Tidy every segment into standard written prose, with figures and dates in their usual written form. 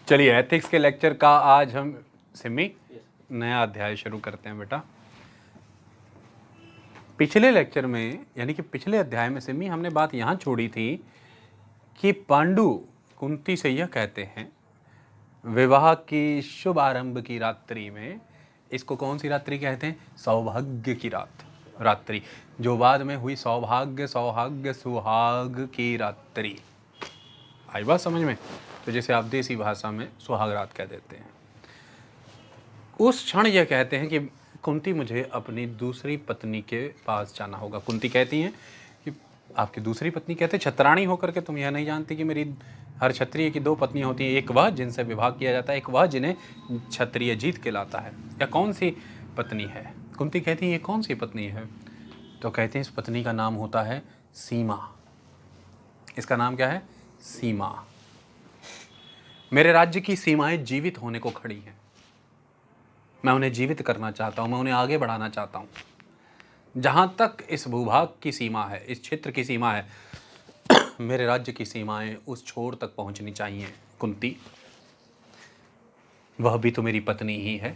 चलिए, एथिक्स के लेक्चर का आज हम सिमी नया अध्याय शुरू करते हैं बेटा। पिछले लेक्चर में यानी कि पिछले अध्याय में सिमी हमने बात यहाँ छोड़ी थी कि पांडु कुंती से यह कहते हैं विवाह की शुभ आरंभ की रात्रि में, इसको कौन सी रात्रि कहते हैं? सौभाग्य की रात्रि, जो बाद में हुई सौभाग्य सौहाग्य सुहाग की रात्रि। आई बात समझ में? तो जैसे आप देसी भाषा में सुहाग रात कह देते हैं। उस क्षण यह कहते हैं कि कुंती मुझे अपनी दूसरी पत्नी के पास जाना होगा। कुंती कहती हैं कि आपकी दूसरी पत्नी? कहते छत्राणी होकर के तुम यह नहीं जानती कि मेरी हर क्षत्रिय की 2 पत्नियां होती हैं, एक वह जिनसे विवाह किया जाता है, एक वह जिन्हें क्षत्रिय जीत कहलाता है। या कौन सी पत्नी है? कुंती कहती है ये कौन सी पत्नी है? तो कहते हैं इस पत्नी का नाम होता है सीमा। इसका नाम क्या है? सीमा। मेरे राज्य की सीमाएं जीवित होने को खड़ी हैं, मैं उन्हें जीवित करना चाहता हूं, मैं उन्हें आगे बढ़ाना चाहता हूं। जहां तक इस भूभाग की सीमा है, इस क्षेत्र की सीमा है, मेरे राज्य की सीमाएं उस छोर तक पहुंचनी चाहिए। कुंती, वह भी तो मेरी पत्नी ही है।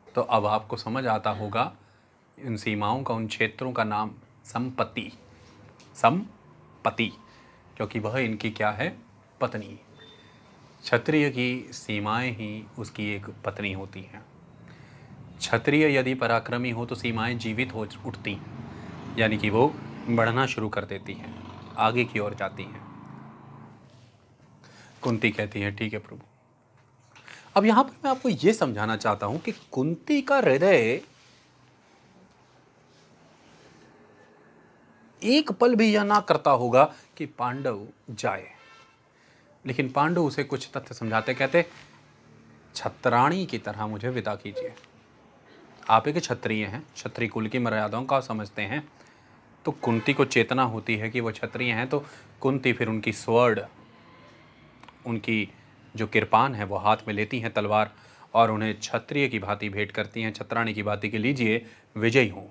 तो अब आपको समझ आता होगा इन सीमाओं का, उन क्षेत्रों का नाम संपत्ति, संपत्ति, क्योंकि वह इनकी क्या है? पत्नी। क्षत्रिय की सीमाएं ही उसकी एक पत्नी होती हैं। क्षत्रिय यदि पराक्रमी हो तो सीमाएं जीवित हो उठती हैं, यानी कि वो बढ़ना शुरू कर देती हैं, आगे की ओर जाती हैं। कुंती कहती है ठीक है प्रभु। अब यहां पर मैं आपको यह समझाना चाहता हूं कि कुंती का हृदय एक पल भी यह ना करता होगा कि पांडव जाए, लेकिन पांडु उसे कुछ तथ्य समझाते, कहते छत्राणी की तरह मुझे विदा कीजिए। आप एक क्षत्रिय हैं, क्षत्रिय कुल की मर्यादाओं का समझते हैं, तो कुंती को चेतना होती है कि वो क्षत्रिय हैं। तो कुंती फिर उनकी स्वर्ण, उनकी जो किरपान है वो हाथ में लेती हैं, तलवार, और उन्हें क्षत्रिय की भांति भेंट करती हैं, छत्राणी की भांति के लीजिए विजयी हो।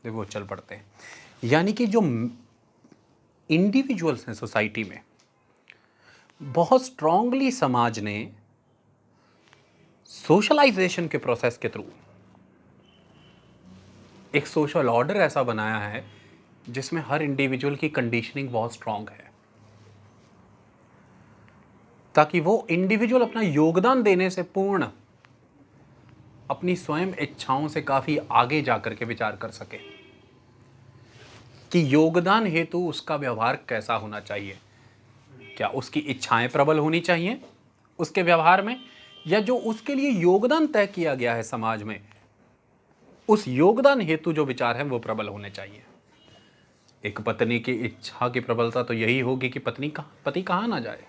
वो चल पड़ते हैं। यानी कि जो इंडिविजुअल्स हैं सोसाइटी में, बहुत स्ट्रांगली समाज ने सोशलाइजेशन के प्रोसेस के थ्रू एक सोशल ऑर्डर ऐसा बनाया है जिसमें हर इंडिविजुअल की कंडीशनिंग बहुत स्ट्रांग है, ताकि वो इंडिविजुअल अपना योगदान देने से पूर्ण अपनी स्वयं इच्छाओं से काफी आगे जाकर के विचार कर सके कि योगदान हेतु उसका व्यवहार कैसा होना चाहिए। क्या उसकी इच्छाएं प्रबल होनी चाहिए उसके व्यवहार में, या जो उसके लिए योगदान तय किया गया है समाज में, उस योगदान हेतु जो विचार हैं वो प्रबल होने चाहिए। एक पत्नी की इच्छा की प्रबलता तो यही होगी कि पति कहाँ ना जाए,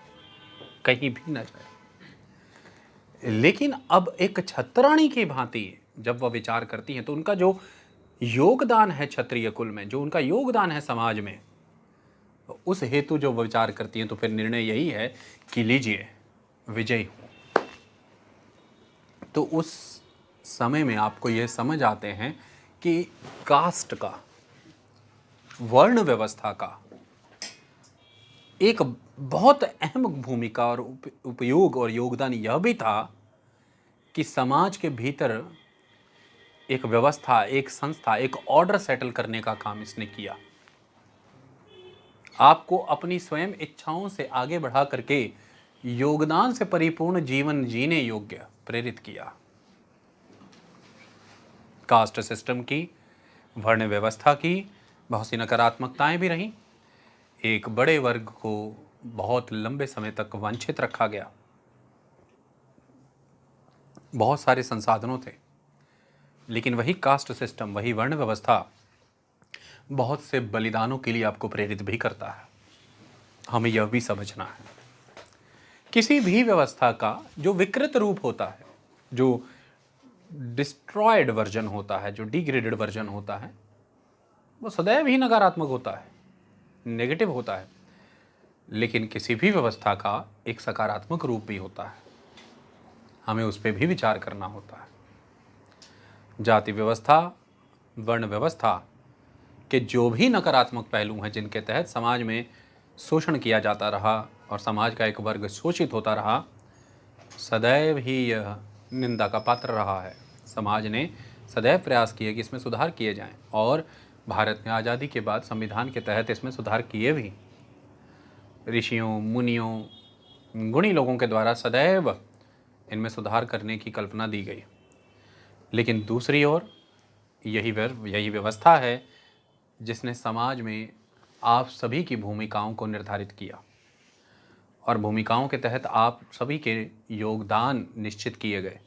कहीं भी ना जाए। लेकिन अब एक छत्राणी की भांति जब वह विचार करती हैं तो उनका जो योगदान है क्षत्रिय कुल में, जो उनका योगदान है समाज में, उस हेतु जो विचार करती हैं, तो फिर निर्णय यही है कि लीजिए विजयी हो। तो उस समय में आपको यह समझ आते हैं कि कास्ट का, वर्ण व्यवस्था का एक बहुत अहम भूमिका और उपयोग और योगदान यह भी था कि समाज के भीतर एक व्यवस्था, एक संस्था, एक ऑर्डर सेटल करने का काम इसने किया। आपको अपनी स्वयं इच्छाओं से आगे बढ़ा करके योगदान से परिपूर्ण जीवन जीने योग्य प्रेरित किया। कास्ट सिस्टम की, वर्ण व्यवस्था की बहुत सी नकारात्मकताएं भी रहीं। एक बड़े वर्ग को बहुत लंबे समय तक वंचित रखा गया। बहुत सारे संसाधनों थे, लेकिन वही कास्ट सिस्टम, वही वर्ण व्यवस्था बहुत से बलिदानों के लिए आपको प्रेरित भी करता है। हमें यह भी समझना है किसी भी व्यवस्था का जो विकृत रूप होता है, जो डिस्ट्रॉयड वर्जन होता है, जो डिग्रेडेड वर्जन होता है, वो सदैव ही नकारात्मक होता है, नेगेटिव होता है। लेकिन किसी भी व्यवस्था का एक सकारात्मक रूप भी होता है, हमें उस पर भी विचार करना होता है। जाति व्यवस्था, वर्ण व्यवस्था के जो भी नकारात्मक पहलू हैं जिनके तहत समाज में शोषण किया जाता रहा, और समाज का एक वर्ग शोषित होता रहा, सदैव ही यह निंदा का पात्र रहा है। समाज ने सदैव प्रयास किए कि इसमें सुधार किए जाएं और भारत ने आज़ादी के बाद संविधान के तहत इसमें सुधार किए भी। ऋषियों, मुनियों, गुणी लोगों के द्वारा सदैव इनमें सुधार करने की कल्पना दी गई। लेकिन दूसरी ओर यही व्यवस्था है जिसने समाज में आप सभी की भूमिकाओं को निर्धारित किया और भूमिकाओं के तहत आप सभी के योगदान निश्चित किए गए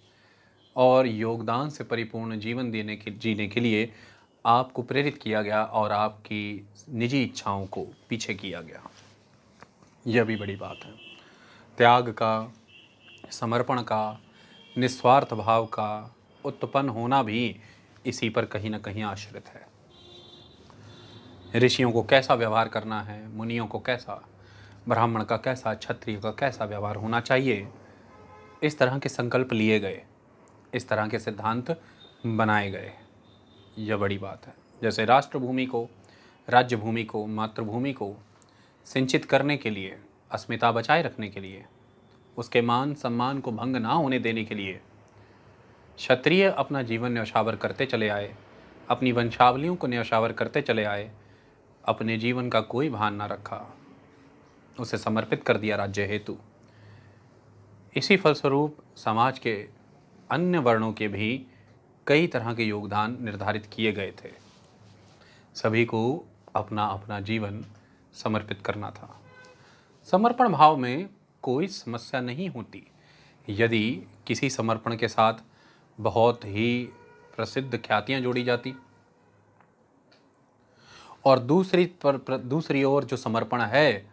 और योगदान से परिपूर्ण जीवन जीने के लिए आपको प्रेरित किया गया और आपकी निजी इच्छाओं को पीछे किया गया। यह भी बड़ी बात है। त्याग का, समर्पण का, निस्वार्थ भाव का उत्पन्न होना भी इसी पर कहीं न कहीं आश्रित है। ऋषियों को कैसा व्यवहार करना है, मुनियों को कैसा, ब्राह्मण का कैसा, क्षत्रिय का कैसा व्यवहार होना चाहिए, इस तरह के संकल्प लिए गए, इस तरह के सिद्धांत बनाए गए। यह बड़ी बात है। जैसे राष्ट्रभूमि को, राज्य भूमि को, मातृभूमि को सिंचित करने के लिए, अस्मिता बचाए रखने के लिए, उसके मान सम्मान को भंग ना होने देने के लिए क्षत्रिय अपना जीवन न्यौछावर करते चले आए, अपनी वंशावलियों को न्यौछावर करते चले आए, अपने जीवन का कोई भान ना रखा, उसे समर्पित कर दिया राज्य हेतु। इसी फलस्वरूप समाज के अन्य वर्णों के भी कई तरह के योगदान निर्धारित किए गए थे। सभी को अपना अपना जीवन समर्पित करना था। समर्पण भाव में कोई समस्या नहीं होती यदि किसी समर्पण के साथ बहुत ही प्रसिद्ध ख्यातियाँ जोड़ी जाती और दूसरी ओर जो समर्पण है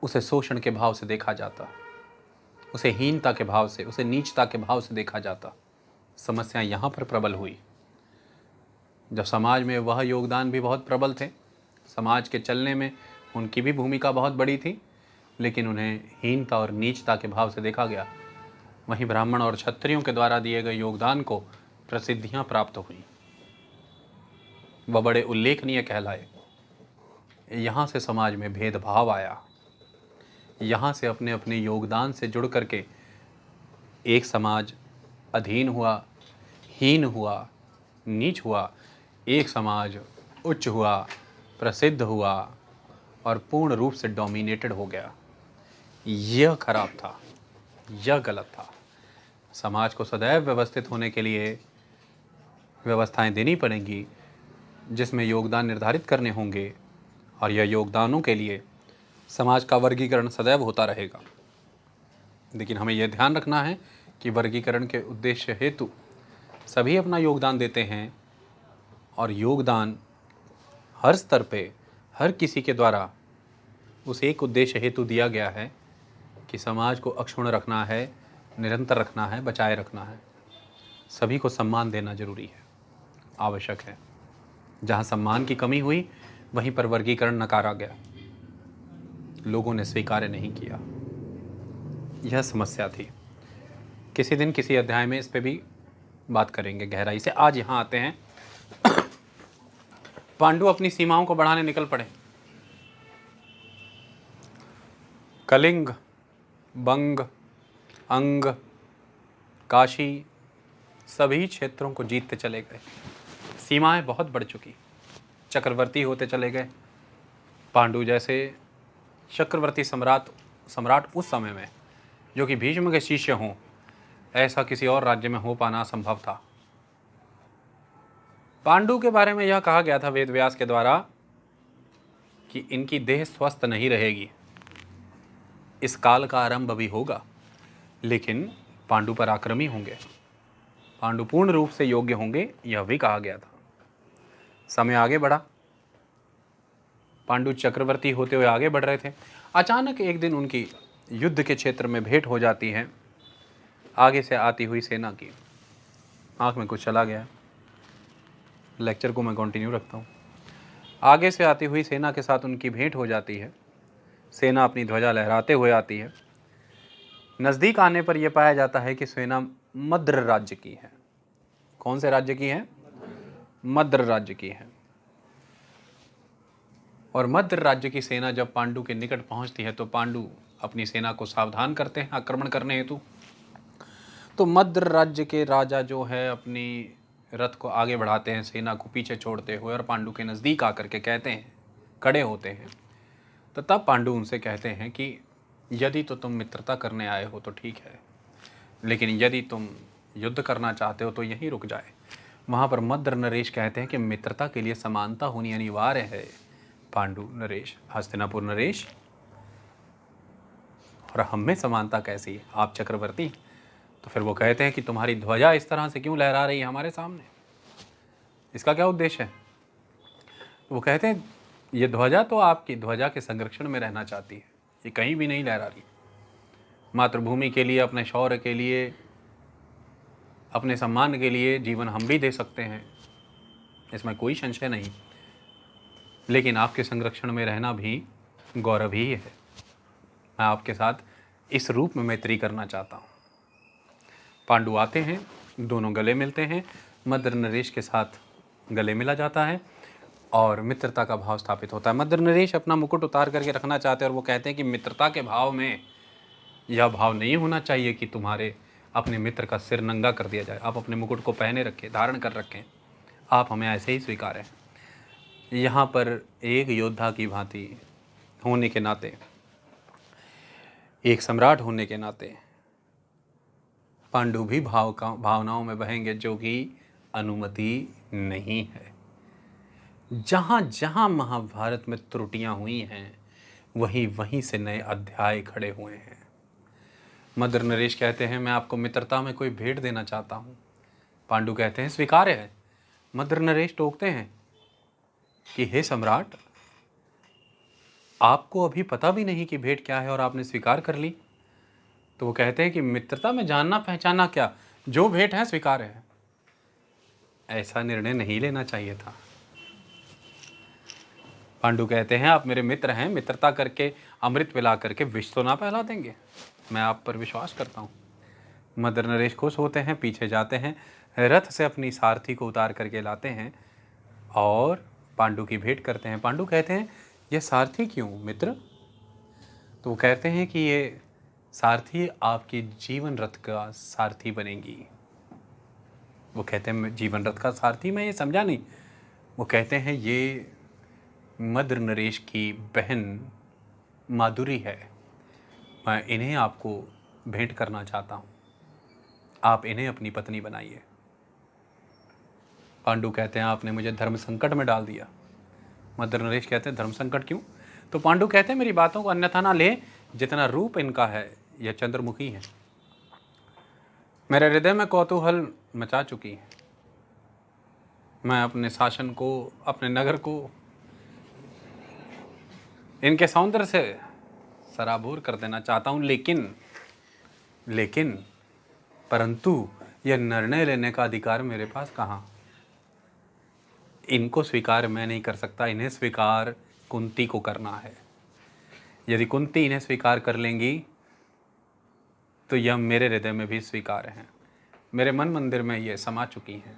उसे शोषण के भाव से देखा जाता, उसे हीनता के भाव से, उसे नीचता के भाव से देखा जाता। समस्या यहाँ पर प्रबल हुई जब समाज में वह योगदान भी बहुत प्रबल थे, समाज के चलने में उनकी भी भूमिका बहुत बड़ी थी, लेकिन उन्हें हीनता और नीचता के भाव से देखा गया। वहीं ब्राह्मण और क्षत्रियों के द्वारा दिए गए योगदान को प्रसिद्धियाँ प्राप्त हुई, वह बड़े उल्लेखनीय कहलाए। यहाँ से समाज में भेदभाव आया। यहाँ से अपने अपने योगदान से जुड़ करके एक समाज अधीन हुआ, हीन हुआ, नीच हुआ, एक समाज उच्च हुआ, प्रसिद्ध हुआ और पूर्ण रूप से डोमिनेटेड हो गया। यह खराब था, यह गलत था। समाज को सदैव व्यवस्थित होने के लिए व्यवस्थाएं देनी पड़ेंगी जिसमें योगदान निर्धारित करने होंगे और यह योगदानों के लिए समाज का वर्गीकरण सदैव होता रहेगा। लेकिन हमें यह ध्यान रखना है कि वर्गीकरण के उद्देश्य हेतु सभी अपना योगदान देते हैं और योगदान हर स्तर पे हर किसी के द्वारा उस एक उद्देश्य हेतु दिया गया है कि समाज को अक्षुण्ण रखना है, निरंतर रखना है, बचाए रखना है। सभी को सम्मान देना जरूरी है, आवश्यक है। जहाँ सम्मान की कमी हुई वहीं पर वर्गीकरण नकारा गया, लोगों ने स्वीकार नहीं किया। यह समस्या थी। किसी दिन किसी अध्याय में इस पे भी बात करेंगे गहराई से। आज यहाँ आते हैं, पांडु अपनी सीमाओं को बढ़ाने निकल पड़े। कलिंग, बंग, अंग, काशी सभी क्षेत्रों को जीतते चले गए। सीमाएं बहुत बढ़ चुकी, चक्रवर्ती होते चले गए। पांडु जैसे चक्रवर्ती सम्राट उस समय में, जो कि भीष्म के शिष्य हों, ऐसा किसी और राज्य में हो पाना असंभव था। पांडु के बारे में यह कहा गया था वेद व्यास के द्वारा कि इनकी देह स्वस्थ नहीं रहेगी, इस काल का आरंभ भी होगा, लेकिन पांडु पराक्रमी होंगे, पांडु पूर्ण रूप से योग्य होंगे, यह भी कहा गया था। समय आगे बढ़ा, पांडु चक्रवर्ती होते हुए आगे बढ़ रहे थे। अचानक एक दिन उनकी युद्ध के क्षेत्र में भेंट हो जाती है आगे से आती हुई सेना की। आँख में कुछ चला गया, लेक्चर को मैं कंटिन्यू रखता हूँ। आगे से आती हुई सेना के साथ उनकी भेंट हो जाती है। सेना अपनी ध्वजा लहराते हुए आती है। नज़दीक आने पर यह पाया जाता है कि सेना मद्र राज्य की है। कौन से राज्य की है? मद्र राज्य की है। और मद्र राज्य की सेना जब पांडु के निकट पहुंचती है तो पांडु अपनी सेना को सावधान करते हैं आक्रमण करने हेतु। तो मद्र राज्य के राजा जो है अपनी रथ को आगे बढ़ाते हैं सेना को पीछे छोड़ते हुए, और पांडु के नज़दीक आकर के कहते हैं, खड़े होते हैं। तो तब पांडु उनसे कहते हैं कि यदि तो तुम मित्रता करने आए हो तो ठीक है, लेकिन यदि तुम युद्ध करना चाहते हो तो यहीं रुक जाए। वहाँ पर मद्र नरेश कहते हैं कि मित्रता के लिए समानता होनी अनिवार्य है पांडु नरेश, हस्तिनापुर नरेश, और हम में समानता कैसी, आप चक्रवर्ती। तो फिर वो कहते हैं कि तुम्हारी ध्वजा इस तरह से क्यों लहरा रही है हमारे सामने, इसका क्या उद्देश्य है। तो वो कहते हैं ये ध्वजा तो आपकी ध्वजा के संरक्षण में रहना चाहती है, ये कहीं भी नहीं लहरा रही। मातृभूमि के लिए, अपने शौर्य के लिए, अपने सम्मान के लिए जीवन हम भी दे सकते हैं, इसमें कोई संशय नहीं, लेकिन आपके संरक्षण में रहना भी गौरव ही है। मैं आपके साथ इस रूप में मैत्री करना चाहता हूँ। पांडु आते हैं, दोनों गले मिलते हैं, मद्र नरेश के साथ गले मिला जाता है और मित्रता का भाव स्थापित होता है। मद्र नरेश अपना मुकुट उतार करके रखना चाहते हैं और वो कहते हैं कि मित्रता के भाव में यह भाव नहीं होना चाहिए कि तुम्हारे अपने मित्र का सिर नंगा कर दिया जाए। आप अपने मुकुट को पहने रखें, धारण कर रखें, आप हमें ऐसे ही स्वीकारें। यहाँ पर एक योद्धा की भांति होने के नाते, एक सम्राट होने के नाते पांडु भी भावनाओं में बहेंगे, जो कि अनुमति नहीं है। जहाँ जहाँ महाभारत में त्रुटियाँ हुई हैं वहीं वहीं से नए अध्याय खड़े हुए हैं। मद्र नरेश कहते हैं मैं आपको मित्रता में कोई भेंट देना चाहता हूँ। पांडु कहते हैं स्वीकार्य है। मद्र नरेश टोकते हैं कि हे सम्राट, आपको अभी पता भी नहीं कि भेंट क्या है और आपने स्वीकार कर ली। तो वो कहते हैं कि मित्रता में जानना पहचाना क्या, जो भेंट है स्वीकार है। ऐसा निर्णय नहीं लेना चाहिए था। पांडु कहते हैं आप मेरे मित्र हैं, मित्रता करके अमृत पिला करके विष तो ना पिला देंगे, मैं आप पर विश्वास करता हूँ। मद्र नरेश खुश होते हैं, पीछे जाते हैं, रथ से अपनी सारथी को उतार करके लाते हैं और पांडु की भेंट करते हैं। पांडु कहते हैं ये सारथी क्यों मित्र? तो वो कहते हैं कि ये सारथी आपकी जीवन रथ का सारथी बनेगी। वो कहते हैं जीवन रथ का सारथी, मैं ये समझा नहीं। वो कहते हैं ये मद्र नरेश की बहन माधुरी है, मैं इन्हें आपको भेंट करना चाहता हूँ, आप इन्हें अपनी पत्नी बनाइए। पांडु कहते हैं आपने मुझे धर्म संकट में डाल दिया। मद्र नरेश कहते हैं धर्म संकट क्यों? तो पांडु कहते हैं मेरी बातों को अन्यथा ना ले, जितना रूप इनका है यह चंद्रमुखी है, मेरे हृदय में कौतूहल मचा चुकी है। मैं अपने शासन को, अपने नगर को इनके सौंदर्य से सराबोर कर देना चाहता हूँ, लेकिन परंतु यह निर्णय लेने का अधिकार मेरे पास कहाँ? इनको स्वीकार मैं नहीं कर सकता, इन्हें स्वीकार कुंती को करना है। यदि कुंती इन्हें स्वीकार कर लेंगी तो यह मेरे हृदय में भी स्वीकार हैं, मेरे मन मंदिर में ये समा चुकी हैं।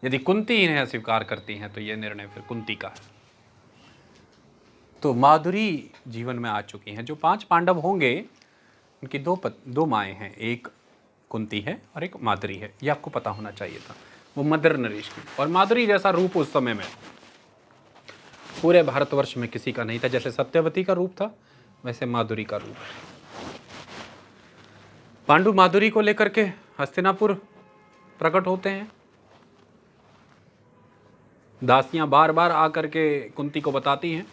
यदि कुंती इन्हें अस्वीकार करती हैं तो यह निर्णय फिर कुंती का है। तो माधुरी जीवन में आ चुकी हैं। जो 5 पांडव होंगे उनकी दो माएँ हैं, एक कुंती है और एक माधुरी है, ये आपको पता होना चाहिए था। वो मद्र नरेश की, और माधुरी जैसा रूप उस समय में पूरे भारतवर्ष में किसी का नहीं था। जैसे सत्यवती का रूप था वैसे माधुरी का रूप है। पांडु माधुरी को लेकर के हस्तिनापुर प्रकट होते हैं। दासियां बार बार आकर के कुंती को बताती हैं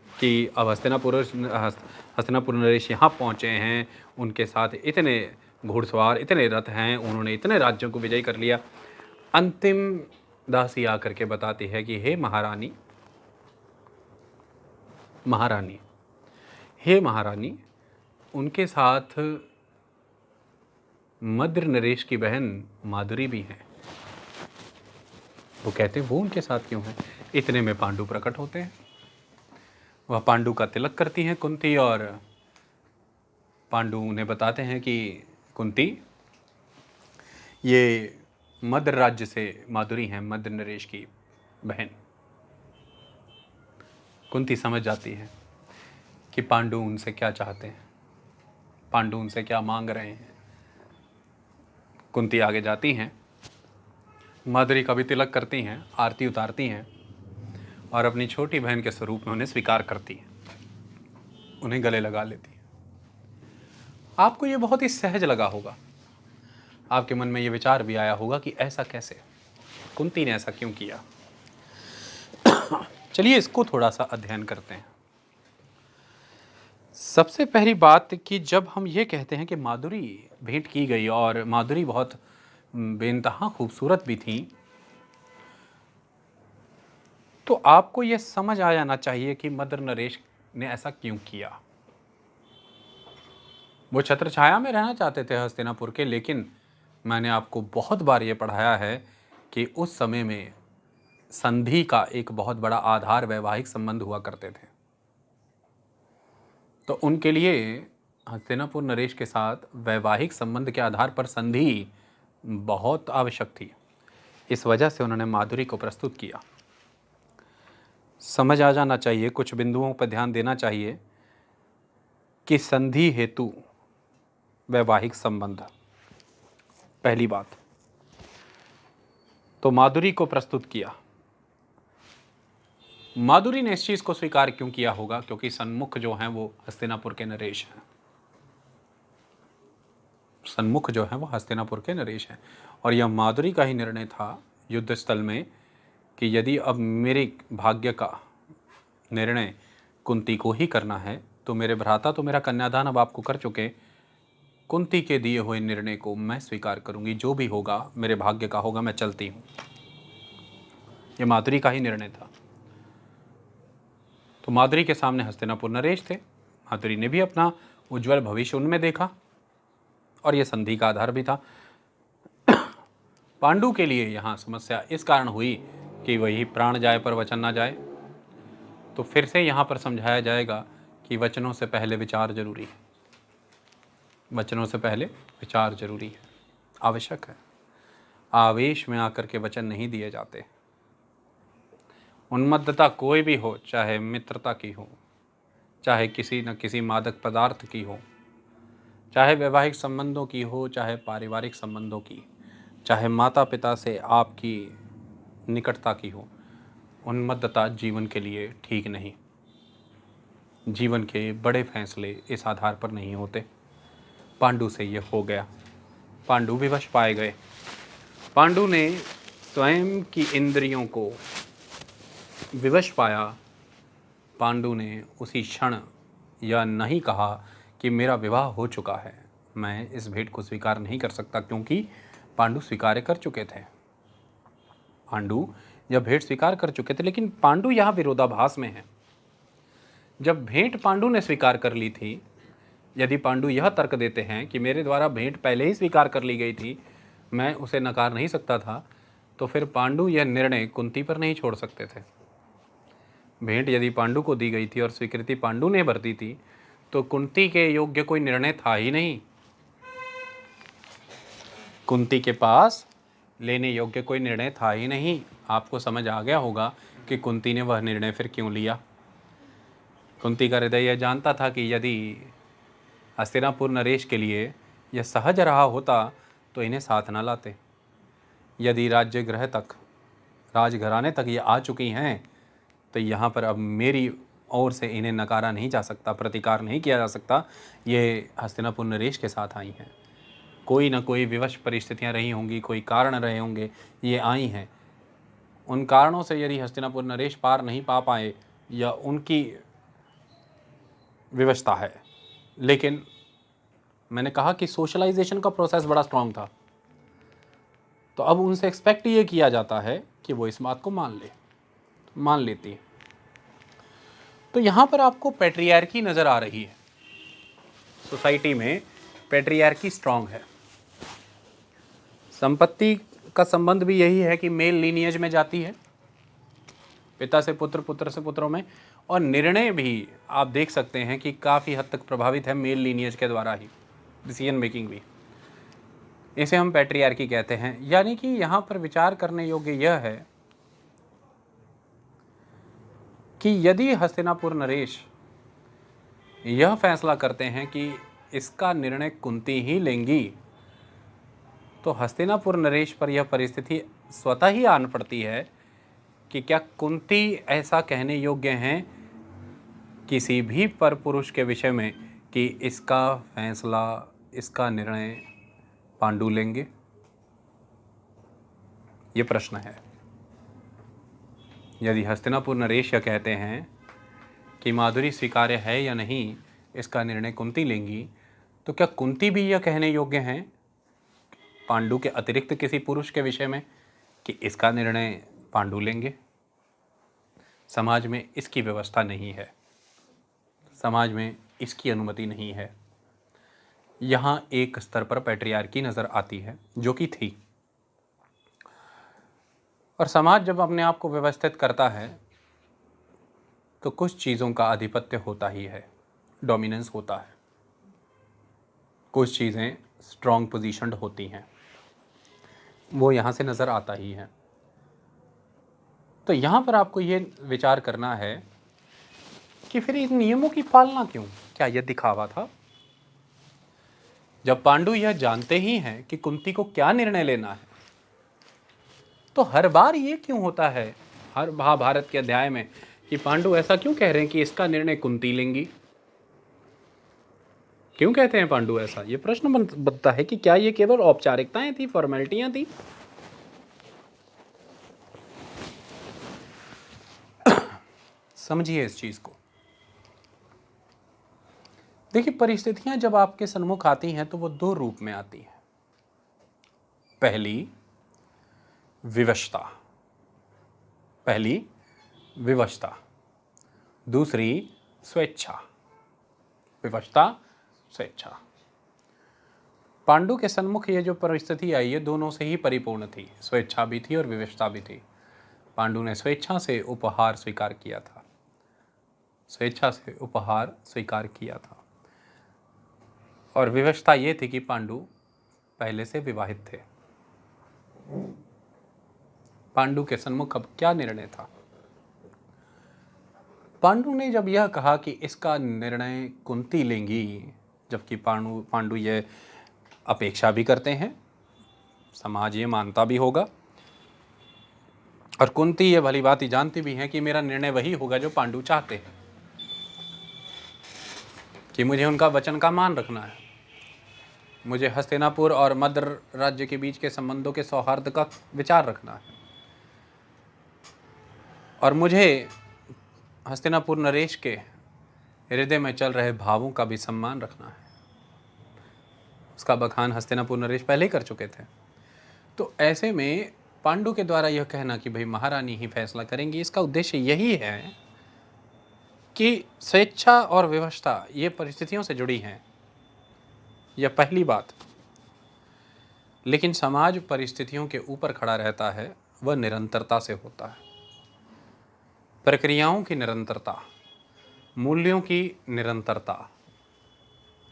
कि अब हस्तिनापुर नरेश यहाँ पहुँचे हैं, उनके साथ इतने घुड़सवार, इतने रथ हैं, उन्होंने इतने राज्यों को विजय कर लिया। अंतिम दासी आकर के बताती है कि हे महारानी, हे महारानी, उनके साथ मद्र नरेश की बहन माधुरी भी हैं। वो कहते हैं वो उनके साथ क्यों है? इतने में पांडु प्रकट होते हैं। वह पांडु का तिलक करती हैं कुंती, और पांडु उन्हें बताते हैं कि कुंती, ये मद्र राज्य से माधुरी हैं, मद्र नरेश की बहन। कुंती समझ जाती है कि पांडु उनसे क्या चाहते हैं, पांडु उनसे क्या मांग रहे हैं। कुंती आगे जाती हैं, माधुरी का भी तिलक करती हैं, आरती उतारती हैं और अपनी छोटी बहन के स्वरूप में उन्हें स्वीकार करती हैं, उन्हें गले लगा लेती हैं। आपको ये बहुत ही सहज लगा होगा, आपके मन में ये विचार भी आया होगा कि ऐसा कैसे, कुंती ने ऐसा क्यों किया। चलिए इसको थोड़ा सा अध्ययन करते हैं। सबसे पहली बात कि जब हम ये कहते हैं कि माधुरी भेंट की गई और माधुरी बहुत बेइंतहा खूबसूरत भी थी, तो आपको यह समझ आ जाना चाहिए कि मदर नरेश ने ऐसा क्यों किया। वो छत्र छाया में रहना चाहते थे हस्तिनापुर के, लेकिन मैंने आपको बहुत बार ये पढ़ाया है कि उस समय में संधि का एक बहुत बड़ा आधार वैवाहिक संबंध हुआ करते थे। तो उनके लिए हस्तिनापुर नरेश के साथ वैवाहिक संबंध के आधार पर संधि बहुत आवश्यक थी। इस वजह से उन्होंने माधुरी को प्रस्तुत किया। समझ आ जाना चाहिए, कुछ बिंदुओं पर ध्यान देना चाहिए कि संधि हेतु वैवाहिक संबंध, पहली बात तो माधुरी को प्रस्तुत किया। माधुरी ने इस चीज को स्वीकार क्यों किया होगा? क्योंकि सन्मुख जो हैं वो हस्तिनापुर के नरेश हैं, सन्मुख जो हैं वो हस्तिनापुर के नरेश हैं। और यह माधुरी का ही निर्णय था युद्ध स्थल में कि यदि अब मेरे भाग्य का निर्णय कुंती को ही करना है तो मेरे भ्राता तो मेरा कन्यादान अब आपको कर चुके, कुंती के दिए हुए निर्णय को मैं स्वीकार करूंगी, जो भी होगा मेरे भाग्य का होगा, मैं चलती हूं। यह माधुरी का ही निर्णय था। तो माधुरी के सामने हस्तिनापुर नरेश थे, माधुरी ने भी अपना उज्जवल भविष्य उनमें देखा और यह संधि का आधार भी था। पांडु के लिए यहाँ समस्या इस कारण हुई कि वही प्राण जाए पर वचन ना जाए। तो फिर से यहाँ पर समझाया जाएगा कि वचनों से पहले विचार जरूरी है, वचनों से पहले विचार जरूरी है, आवश्यक है। आवेश में आकर के वचन नहीं दिए जाते। उन्मत्तता कोई भी हो, चाहे मित्रता की हो, चाहे किसी न किसी मादक पदार्थ की हो, चाहे वैवाहिक संबंधों की हो, चाहे पारिवारिक संबंधों की, चाहे माता पिता से आपकी निकटता की हो, उन्मत्तता जीवन के लिए ठीक नहीं। जीवन के बड़े फैसले इस आधार पर नहीं होते। पांडु से ये हो गया, पांडु विवश पाए गए। पांडु ने स्वयं की इंद्रियों को विवश पाया। पांडु ने उसी क्षण यह नहीं कहा कि मेरा विवाह हो चुका है, मैं इस भेंट को स्वीकार नहीं कर सकता, क्योंकि पांडु स्वीकार कर चुके थे। पांडु यह भेंट स्वीकार कर चुके थे, लेकिन पांडु यहाँ विरोधाभास में है। जब भेंट पांडु ने स्वीकार कर ली थी, यदि पांडु यह तर्क देते हैं कि मेरे द्वारा भेंट पहले ही स्वीकार कर ली गई थी, मैं उसे नकार नहीं सकता था, तो फिर पांडु यह निर्णय कुंती पर नहीं छोड़ सकते थे। भेंट यदि पांडु को दी गई थी और स्वीकृति पांडु ने बरती थी, तो कुंती के योग्य कोई निर्णय था ही नहीं। कुंती के पास लेने योग्य कोई निर्णय था ही नहीं। आपको समझ आ गया होगा कि कुंती ने वह निर्णय फिर क्यों लिया। कुंती का हृदय यह जानता था कि यदि हस्तिनापुर नरेश के लिए यह सहज रहा होता तो इन्हें साथ न लाते। यदि राज्य गृह तक, राजघराने तक ये आ चुकी हैं, तो यहाँ पर अब मेरी ओर से इन्हें नकारा नहीं जा सकता, प्रतिकार नहीं किया जा सकता। ये हस्तिनापुर नरेश के साथ आई हैं, कोई ना कोई विवश परिस्थितियाँ रही होंगी, कोई कारण रहे होंगे, ये आई हैं। उन कारणों से यदि हस्तिनापुर नरेश पार नहीं पा पाए, या उनकी विवशता है। लेकिन मैंने कहा कि सोशलाइजेशन का प्रोसेस बड़ा स्ट्रांग था, तो अब उनसे एक्सपेक्ट ये किया जाता है कि वो इस बात को मान लेती है। तो यहाँ पर आपको पैट्रियार्की नज़र आ रही है। सोसाइटी में पैट्रियार्की स्ट्रांग है। संपत्ति का संबंध भी यही है कि मेल लीनिएज में जाती है, पिता से पुत्र, पुत्र से पुत्रों में। और निर्णय भी आप देख सकते हैं कि काफ़ी हद तक प्रभावित है मेल लीनिएज के द्वारा ही, डिसीजन मेकिंग भी। इसे हम पैट्रियार्की कहते हैं। यानी कि यहाँ पर विचार करने योग्य यह है कि यदि हस्तिनापुर नरेश यह फैसला करते हैं कि इसका निर्णय कुंती ही लेंगी, तो हस्तिनापुर नरेश पर यह परिस्थिति स्वतः ही आन पड़ती है कि क्या कुंती ऐसा कहने योग्य हैं किसी भी पर पुरुष के विषय में कि इसका फैसला, इसका निर्णय पांडु लेंगे? ये प्रश्न है। यदि हस्तिनापुर नरेश यह कहते हैं कि माधुरी स्वीकार्य है या नहीं, इसका निर्णय कुंती लेंगी, तो क्या कुंती भी यह कहने योग्य हैं पांडु के अतिरिक्त किसी पुरुष के विषय में कि इसका निर्णय पांडु लेंगे? समाज में इसकी व्यवस्था नहीं है, समाज में इसकी अनुमति नहीं है। यहाँ एक स्तर पर पैट्रियार्की नज़र आती है, जो कि थी, और समाज जब अपने आप को व्यवस्थित करता है तो कुछ चीज़ों का आधिपत्य होता ही है, डोमिनेंस होता है, कुछ चीज़ें स्ट्रॉन्ग पोजीशन्ड होती हैं, वो यहाँ से नज़र आता ही है। तो यहाँ पर आपको ये विचार करना है कि फिर इन नियमों की पालना क्यों? क्या यह दिखावा था? जब पांडु यह जानते ही हैं कि कुंती को क्या निर्णय लेना है, तो हर बार ये क्यों होता है, हर महाभारत के अध्याय में, कि पांडु ऐसा क्यों कह रहे हैं कि इसका निर्णय कुंती लेंगी? क्यों कहते हैं पांडु ऐसा? ये प्रश्न बनता है कि क्या ये केवल औपचारिकताएं थी, फॉर्मेलिटियां थी? समझिए इस चीज को। देखिए, परिस्थितियां जब आपके सन्मुख आती हैं तो वो दो रूप में आती हैं। पहली विवशता, दूसरी स्वेच्छा। विवशता, स्वेच्छा। पांडु के सन्मुख ये जो परिस्थिति आई, ये दोनों से ही परिपूर्ण थी, स्वेच्छा भी थी और विवशता भी थी। पांडु ने स्वेच्छा से उपहार स्वीकार किया था, और विवशता ये थी कि पांडु पहले से विवाहित थे। पांडु के सन्मुख अब क्या निर्णय था? पांडु ने जब यह कहा कि इसका निर्णय कुंती लेंगी, जबकि पांडु यह अपेक्षा भी करते हैं, समाज ये मानता भी होगा, और कुंती ये भली बात ही जानती भी है कि मेरा निर्णय वही होगा जो पांडु चाहते हैं, कि मुझे उनका वचन का मान रखना है, मुझे हस्तिनापुर और मद्र राज्य के बीच के संबंधों के सौहार्द का विचार रखना है, और मुझे हस्तिनापुर नरेश के हृदय में चल रहे भावों का भी सम्मान रखना है। उसका बखान हस्तिनापुर नरेश पहले ही कर चुके थे। तो ऐसे में पांडु के द्वारा यह कहना कि भाई महारानी ही फैसला करेंगी, इसका उद्देश्य यही है कि स्वेच्छा और विवशता ये परिस्थितियों से जुड़ी हैं, यह पहली बात। लेकिन समाज परिस्थितियों के ऊपर खड़ा रहता है, वह निरंतरता से होता है। प्रक्रियाओं की निरंतरता, मूल्यों की निरंतरता,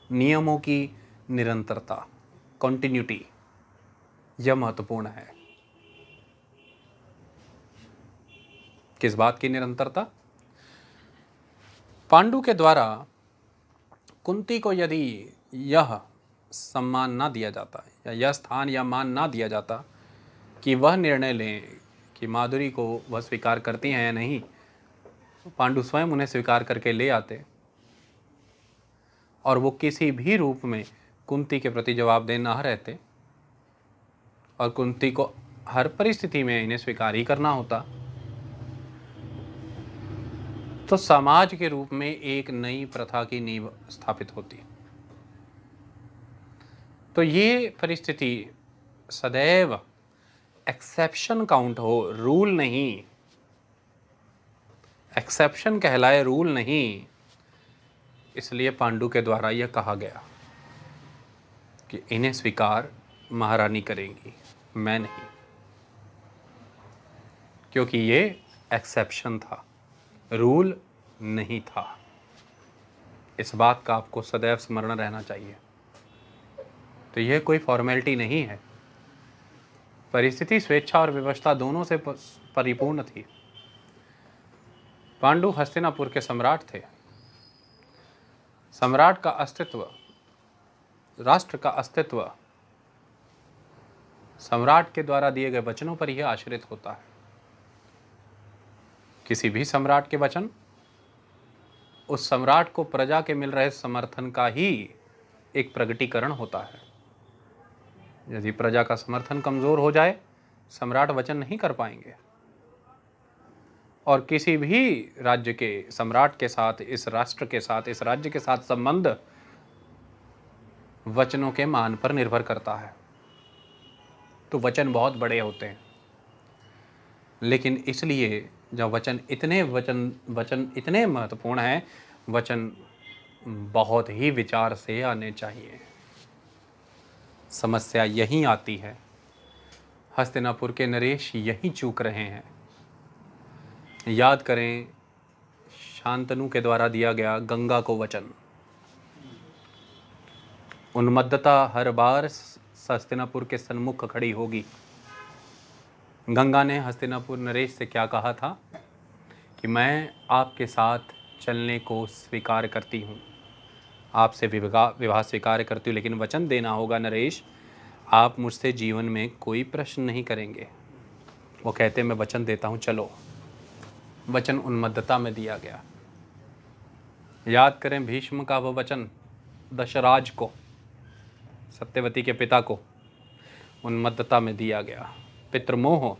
नियमों की निरंतरता, कॉन्टिन्यूटी, यह महत्वपूर्ण है। किस बात की निरंतरता? पांडु के द्वारा कुंती को यदि यह सम्मान ना दिया जाता, या यह स्थान या मान ना दिया जाता कि वह निर्णय लें कि माधुरी को वह स्वीकार करती हैं या नहीं, पांडु स्वयं उन्हें स्वीकार करके ले आते, और वो किसी भी रूप में कुंती के प्रति जवाबदेह ना रहते, और कुंती को हर परिस्थिति में इन्हें स्वीकार ही करना होता, तो समाज के रूप में एक नई प्रथा की नींव स्थापित होती। तो ये परिस्थिति सदैव एक्सेप्शन काउंट हो, रूल नहीं, एक्सेप्शन कहलाए, रूल नहीं। इसलिए पांडु के द्वारा यह कहा गया कि इन्हें स्वीकार महारानी करेंगी, मैं नहीं, क्योंकि ये एक्सेप्शन था, रूल नहीं था। इस बात का आपको सदैव स्मरण रहना चाहिए। तो यह कोई फॉर्मेलिटी नहीं है, परिस्थिति स्वेच्छा और विवशता दोनों से परिपूर्ण थी। पांडु हस्तिनापुर के सम्राट थे। सम्राट का अस्तित्व, राष्ट्र का अस्तित्व सम्राट के द्वारा दिए गए वचनों पर ही आश्रित होता है। किसी भी सम्राट के वचन उस सम्राट को प्रजा के मिल रहे समर्थन का ही एक प्रगटीकरण होता है। यदि प्रजा का समर्थन कमजोर हो जाए, सम्राट वचन नहीं कर पाएंगे। और किसी भी राज्य के सम्राट के साथ, इस राष्ट्र के साथ, इस राज्य के साथ संबंध वचनों के मान पर निर्भर करता है। तो वचन बहुत बड़े होते हैं, लेकिन इसलिए जब वचन इतने महत्वपूर्ण हैं, वचन बहुत ही विचार से आने चाहिए। समस्या यहीं आती है। हस्तिनापुर के नरेश यहीं चूक रहे हैं। याद करें शांतनु के द्वारा दिया गया गंगा को वचन। उन्मत्तता हर बार हस्तिनापुर के सन्मुख खड़ी होगी। गंगा ने हस्तिनापुर नरेश से क्या कहा था कि मैं आपके साथ चलने को स्वीकार करती हूँ, आपसे विवाह स्वीकार करती हूँ, लेकिन वचन देना होगा नरेश, आप मुझसे जीवन में कोई प्रश्न नहीं करेंगे। वो कहते मैं वचन देता हूँ, चलो। वचन उन्मत्तता में दिया गया। याद करें भीष्म का वो वचन दशराज को, सत्यवती के पिता को, उन्मत्तता में दिया गया। पितृमोह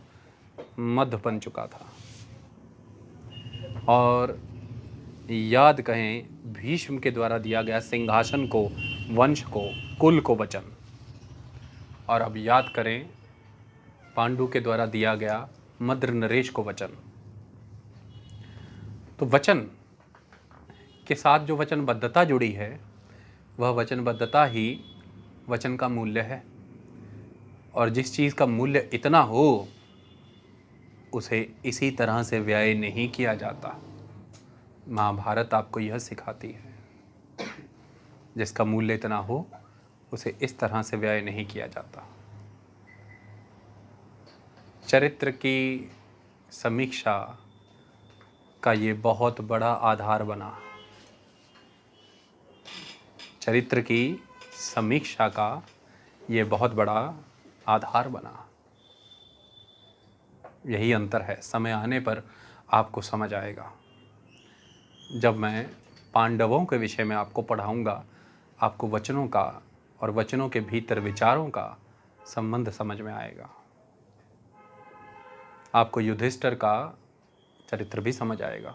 मध्य बन चुका था। और याद कहें भीष्म के द्वारा दिया गया सिंहासन को, वंश को, कुल को वचन। और अब याद करें पांडु के द्वारा दिया गया मद्र नरेश को वचन। तो वचन के साथ जो वचनबद्धता जुड़ी है, वह वचनबद्धता ही वचन का मूल्य है। और जिस चीज़ का मूल्य इतना हो, उसे इसी तरह से व्यय नहीं किया जाता। महाभारत आपको यह सिखाती है, जिसका मूल्य इतना हो, उसे इस तरह से व्यय नहीं किया जाता। चरित्र की समीक्षा का ये बहुत बड़ा आधार बना। चरित्र की समीक्षा का ये बहुत बड़ा आधार बना। यही अंतर है। समय आने पर आपको समझ आएगा। जब मैं पांडवों के विषय में आपको पढ़ाऊंगा, आपको वचनों का और वचनों के भीतर विचारों का संबंध समझ में आएगा। आपको युधिष्ठिर का चरित्र भी समझ आएगा।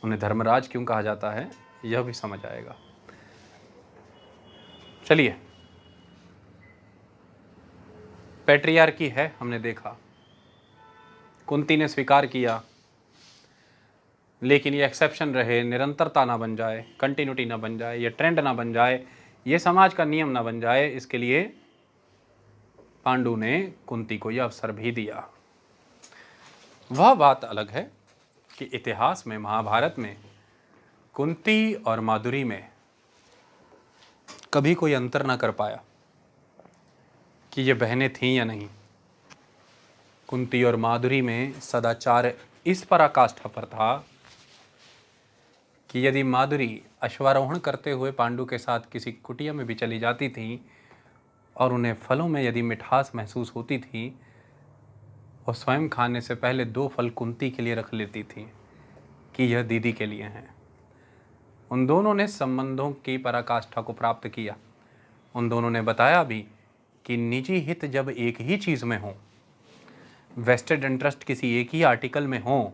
उन्हें धर्मराज क्यों कहा जाता है, यह भी समझ आएगा। चलिए, पैट्रियार्की है, हमने देखा। कुंती ने स्वीकार किया, लेकिन ये एक्सेप्शन रहे, निरंतरता ना बन जाए, कंटिन्यूटी ना बन जाए, ये ट्रेंड ना बन जाए, ये समाज का नियम ना बन जाए, इसके लिए पांडु ने कुंती को यह अवसर भी दिया। वह बात अलग है कि इतिहास में, महाभारत में कुंती और माधुरी में कभी कोई अंतर ना कर पाया कि ये बहनें थीं या नहीं। कुंती और माधुरी में सदाचार इस पराकाष्ठा पर था कि यदि माधुरी अश्वारोहण करते हुए पांडु के साथ किसी कुटिया में भी चली जाती थी और उन्हें फलों में यदि मिठास महसूस होती थी, वो स्वयं खाने से पहले 2 फल कुंती के लिए रख लेती थी कि यह दीदी के लिए हैं। उन दोनों ने संबंधों की पराकाष्ठा को प्राप्त किया। उन दोनों ने बताया भी कि निजी हित जब एक ही चीज़ में हो, वेस्टेड इंटरेस्ट किसी एक ही आर्टिकल में हो,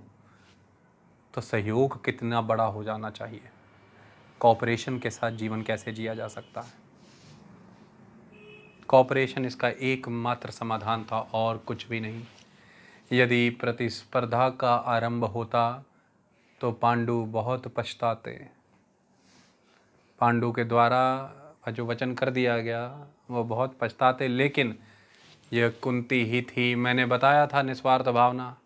तो सहयोग कितना बड़ा हो जाना चाहिए। कॉपरेशन के साथ जीवन कैसे जिया जा सकता है। कॉपरेशन इसका एकमात्र समाधान था और कुछ भी नहीं। यदि प्रतिस्पर्धा का आरंभ होता तो पांडु बहुत पछताते। पांडु के द्वारा जो वचन कर दिया गया वो बहुत पछताते, लेकिन यह कुंती ही थी। मैंने बताया था निस्वार्थ भावना,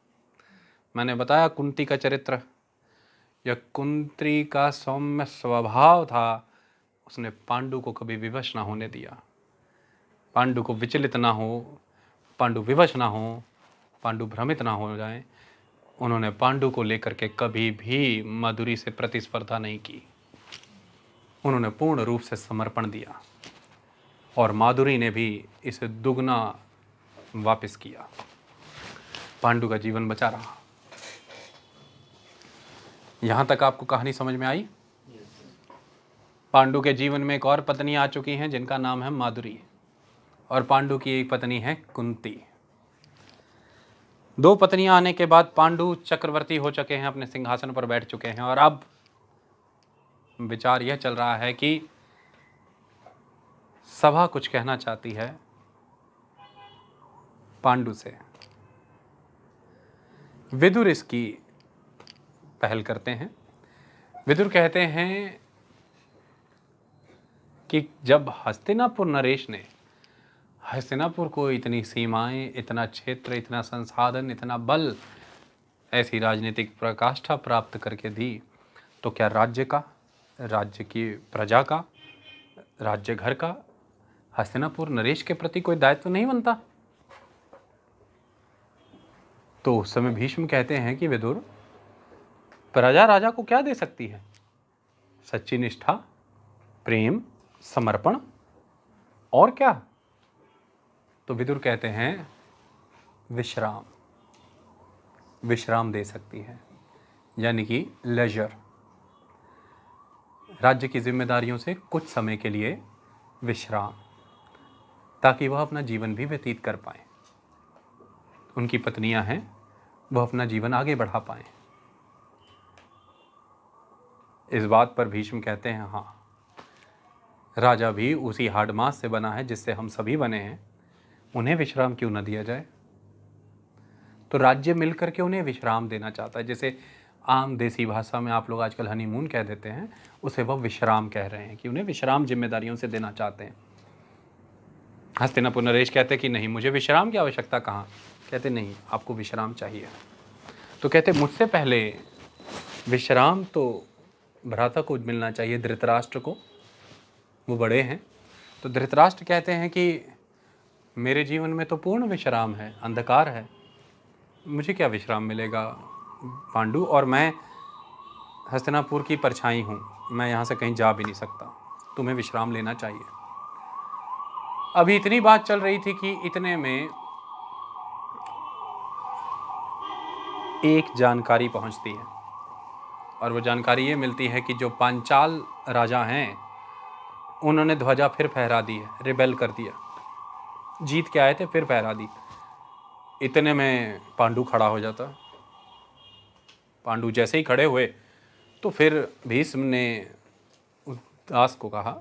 मैंने बताया कुंती का चरित्र, यह कुंती का सौम्य स्वभाव था। उसने पांडु को कभी विवश ना होने दिया, पांडु को विचलित ना हो, पांडु विवश ना हो, पांडु भ्रमित ना हो जाए। उन्होंने पांडु को लेकर के कभी भी माधुरी से प्रतिस्पर्धा नहीं की। उन्होंने पूर्ण रूप से समर्पण दिया और माधुरी ने भी इसे दुगना वापस किया। पांडु का जीवन बचा रहा। यहां तक आपको कहानी समझ में आई? पांडु के जीवन में एक और पत्नी आ चुकी हैं जिनका नाम है माधुरी, और पांडु की एक पत्नी है कुंती। दो पत्नियां आने के बाद पांडु चक्रवर्ती हो चुके हैं, अपने सिंहासन पर बैठ चुके हैं, और अब विचार यह चल रहा है कि सभा कुछ कहना चाहती है पांडु से। विदुर इसकी पहल करते हैं। विदुर कहते हैं कि जब हस्तिनापुर नरेश ने हस्तिनापुर को इतनी सीमाएं, इतना क्षेत्र, इतना संसाधन, इतना बल, ऐसी राजनीतिक प्रकाष्ठा प्राप्त करके दी, तो क्या राज्य का, राज्य की प्रजा का, राज्य घर का हस्तिनापुर नरेश के प्रति कोई दायित्व नहीं बनता? तो उस समय भीष्म कहते हैं कि विदुर, प्रजा राजा को क्या दे सकती है? सच्ची निष्ठा, प्रेम, समर्पण, और क्या? तो विदुर कहते हैं विश्राम, विश्राम दे सकती है, यानी कि लेजर। राज्य की जिम्मेदारियों से कुछ समय के लिए विश्राम, ताकि वह अपना जीवन भी व्यतीत कर पाए। उनकी पत्नियां हैं, वह अपना जीवन आगे बढ़ा पाए। इस बात पर भीष्म कहते हैं, हाँ, राजा भी उसी हाड़ मांस से बना है जिससे हम सभी बने हैं, उन्हें विश्राम क्यों न दिया जाए? तो राज्य मिलकर के उन्हें विश्राम देना चाहता है। जैसे आम देसी भाषा में आप लोग आजकल हनीमून कह देते हैं, उसे वह विश्राम कह रहे हैं कि उन्हें विश्राम जिम्मेदारियों से देना चाहते हैं। हस्तिनापुर नरेश कहते कि नहीं, मुझे विश्राम की आवश्यकता कहाँ? कहते नहीं, आपको विश्राम चाहिए। तो कहते मुझसे पहले विश्राम तो भ्राता को मिलना चाहिए, धृतराष्ट्र को, वो बड़े हैं। तो धृतराष्ट्र कहते हैं कि मेरे जीवन में तो पूर्ण विश्राम है, अंधकार है, मुझे क्या विश्राम मिलेगा पांडु, और मैं हस्तिनापुर की परछाई हूँ, मैं यहाँ से कहीं जा भी नहीं सकता, तुम्हें विश्राम लेना चाहिए। अभी इतनी बात चल रही थी कि इतने में एक जानकारी पहुँचती है, और वो जानकारी ये मिलती है कि जो पांचाल राजा हैं उन्होंने ध्वजा फिर फहरा दी है, रिबेल कर दिया, जीत के आए थे फिर फहरा दी। इतने में पांडु खड़ा हो जाता। पांडु जैसे ही खड़े हुए तो फिर भीष्म ने दास को कहा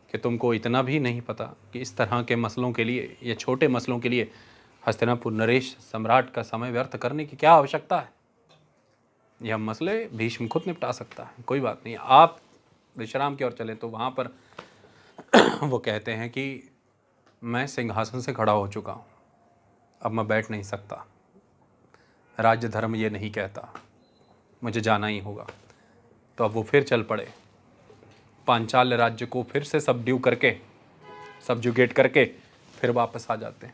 कि तुमको इतना भी नहीं पता कि इस तरह के मसलों के लिए, या छोटे मसलों के लिए हस्तिनापुर नरेश सम्राट का समय व्यर्थ करने की क्या आवश्यकता है? यह मसले भीष्म खुद निपटा सकता है, कोई बात नहीं, आप विश्राम की ओर चले। तो वहाँ पर वो कहते हैं कि मैं सिंहासन से खड़ा हो चुका हूँ, अब मैं बैठ नहीं सकता, राज्य धर्म ये नहीं कहता, मुझे जाना ही होगा। तो अब वो फिर चल पड़े, पांचाल राज्य को फिर से सबजुगेट करके फिर वापस आ जाते हैं।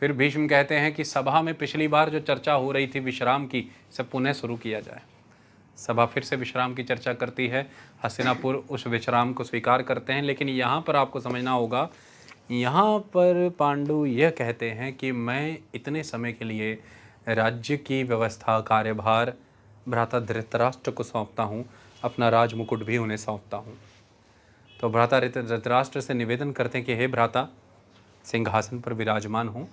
फिर भीष्म कहते हैं कि सभा में पिछली बार जो चर्चा हो रही थी विश्राम की, इसे पुनः शुरू किया जाए। सभा फिर से विश्राम की चर्चा करती है, हस्तिनापुर उस विश्राम को स्वीकार करते हैं। लेकिन यहाँ पर आपको समझना होगा, यहाँ पर पांडु यह कहते हैं कि मैं इतने समय के लिए राज्य की व्यवस्था, कार्यभार भ्राता धृतराष्ट्र को सौंपता हूँ, अपना राज मुकुट भी उन्हें सौंपता हूँ। तो भ्राता धृतराष्ट्र से निवेदन करते हैं कि हे भ्राता, सिंहासन पर विराजमान हूँ,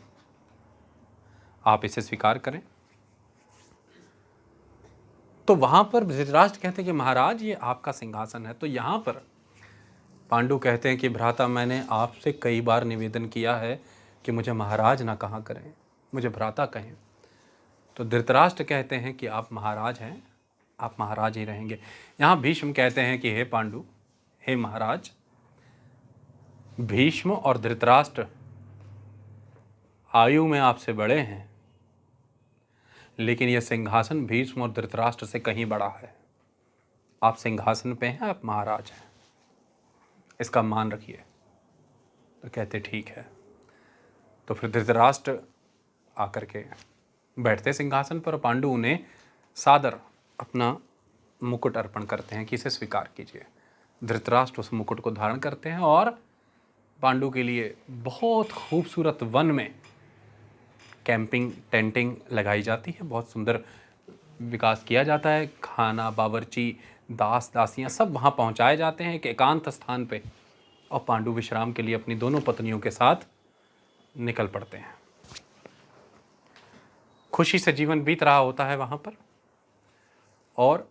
आप इसे स्वीकार करें। तो वहाँ पर धृतराष्ट्र कहते हैं कि महाराज ये आपका सिंहासन है। तो यहाँ पर पांडु कहते हैं कि भ्राता, मैंने आपसे कई बार निवेदन किया है कि मुझे महाराज ना कहा करें, मुझे भ्राता कहें। तो धृतराष्ट्र कहते हैं कि आप महाराज हैं, आप महाराज ही रहेंगे। यहाँ भीष्म कहते हैं कि हे पांडु, हे महाराज, भीष्म और धृतराष्ट्र आयु में आपसे बड़े हैं, लेकिन यह सिंहासन भीष्म और धृतराष्ट्र से कहीं बड़ा है। आप सिंहासन पे हैं, आप महाराज हैं, इसका मान रखिए। तो कहते ठीक है। तो फिर धृतराष्ट्र आकर के बैठते सिंहासन पर, पांडु उन्हें सादर अपना मुकुट अर्पण करते हैं कि इसे स्वीकार कीजिए। धृतराष्ट्र उस मुकुट को धारण करते हैं और पांडु के लिए बहुत खूबसूरत वन में कैंपिंग टेंटिंग लगाई जाती है, बहुत सुंदर विकास किया जाता है। खाना, बावर्ची, दास दासियां सब वहाँ पहुँचाए जाते हैं एक एकांत स्थान पे, और पांडु विश्राम के लिए अपनी दोनों पत्नियों के साथ निकल पड़ते हैं। खुशी से जीवन बीत रहा होता है वहाँ पर, और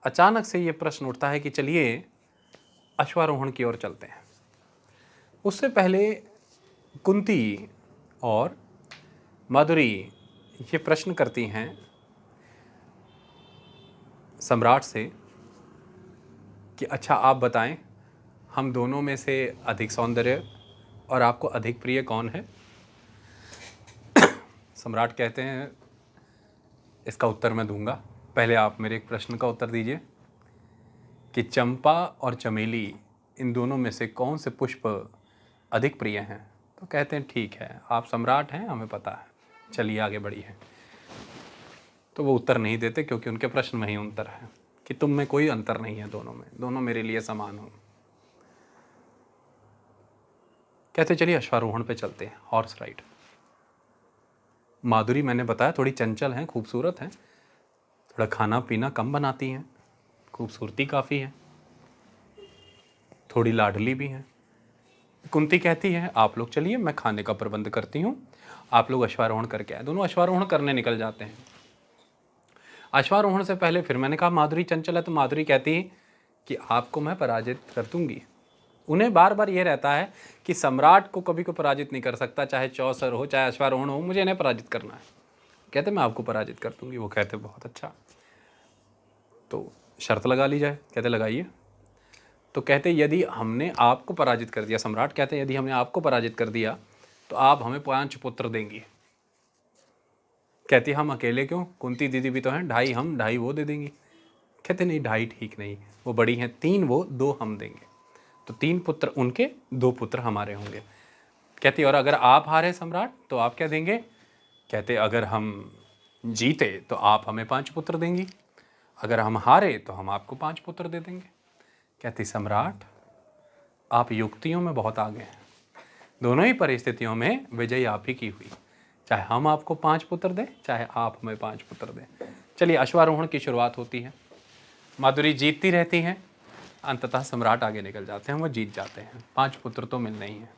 अचानक से ये प्रश्न उठता है कि चलिए अश्वारोहण की ओर चलते हैं। उससे पहले कुंती और माधुरी ये प्रश्न करती हैं सम्राट से कि अच्छा आप बताएं, हम दोनों में से अधिक सौंदर्य और आपको अधिक प्रिय कौन है? सम्राट कहते हैं इसका उत्तर मैं दूंगा, पहले आप मेरे एक प्रश्न का उत्तर दीजिए कि चंपा और चमेली इन दोनों में से कौन से पुष्प अधिक प्रिय हैं? तो कहते हैं ठीक है, आप सम्राट हैं, हमें पता है, चलिए आगे बढ़िए। तो वो उत्तर नहीं देते क्योंकि उनके प्रश्न में ही अंतर है कि तुम में कोई अंतर नहीं है, दोनों में, दोनों मेरे लिए समान हो। कहते चलिए अश्वारोहण पे चलते हैं, हॉर्स राइड। माधुरी मैंने बताया थोड़ी चंचल हैं, खूबसूरत हैं, थोड़ा खाना पीना कम बनाती हैं, खूबसूरती काफ़ी है, थोड़ी लाडली भी हैं। कुंती कहती है आप लोग चलिए, मैं खाने का प्रबंध करती हूँ, आप लोग अश्वारोहण करके आए। दोनों अश्वारोहण करने निकल जाते हैं। अश्वारोहण से पहले फिर मैंने कहा माधुरी चंचल है, तो माधुरी कहती है कि आपको मैं पराजित कर दूंगी। उन्हें बार बार ये रहता है कि सम्राट को कभी को पराजित नहीं कर सकता, चाहे चौसर हो चाहे अश्वारोहण हो, मुझे इन्हें पराजित करना है। कहते मैं आपको पराजित कर दूंगी। वो कहते बहुत अच्छा, तो शर्त लगा ली जाए। कहते लगाइए। तो कहते यदि हमने आपको पराजित कर दिया, सम्राट कहते यदि हमने आपको पराजित कर दिया तो आप हमें 5 पुत्र देंगी। कहती हम अकेले क्यों, कुंती दीदी भी तो हैं, 2.5 हम 2.5 वो दे देंगी। कहते नहीं 2.5 ठीक नहीं, वो बड़ी हैं, 3 वो 2 हम देंगे। तो 3 पुत्र उनके, 2 पुत्र हमारे होंगे। कहती और अगर आप हारे सम्राट तो आप क्या देंगे? कहते अगर हम जीते तो आप हमें 5 पुत्र देंगी, अगर हम हारे तो हम आपको 5 पुत्र दे देंगे। कहती सम्राट आप युक्तियों में बहुत आगे हैं, दोनों ही परिस्थितियों में विजय आप ही की हुई, चाहे हम आपको 5 पुत्र दें चाहे आप हमें 5 पुत्र दें। चलिए अश्वारोहण की शुरुआत होती है। माधुरी जीतती रहती हैं, अंततः सम्राट आगे निकल जाते हैं, वो जीत जाते हैं, 5 पुत्र तो मिल नहीं है।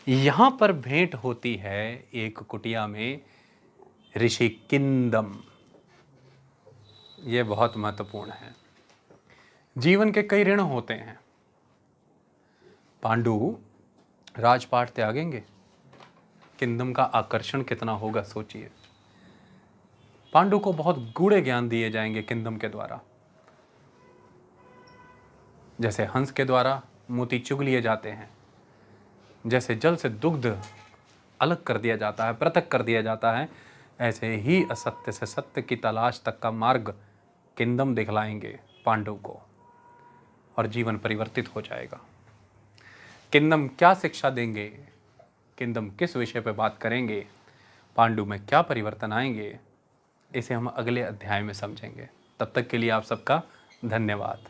यहाँ पर भेंट होती है एक कुटिया में ऋषि किंदम। ये बहुत महत्वपूर्ण है। जीवन के कई ऋण होते हैं। पांडु राजपाट त्यागेंगे, किंदम का आकर्षण कितना होगा सोचिए। पांडु को बहुत गूढ़े ज्ञान दिए जाएंगे किंदम के द्वारा, जैसे हंस के द्वारा मोती चुग लिए जाते हैं, जैसे जल से दुग्ध अलग कर दिया जाता है, पृथक कर दिया जाता है, ऐसे ही असत्य से सत्य की तलाश तक का मार्ग किंदम दिखलाएंगे पांडु को, और जीवन परिवर्तित हो जाएगा। किंदम क्या शिक्षा देंगे, किंदम किस विषय पर बात करेंगे, पांडु में क्या परिवर्तन आएंगे, इसे हम अगले अध्याय में समझेंगे। तब तक के लिए आप सबका धन्यवाद।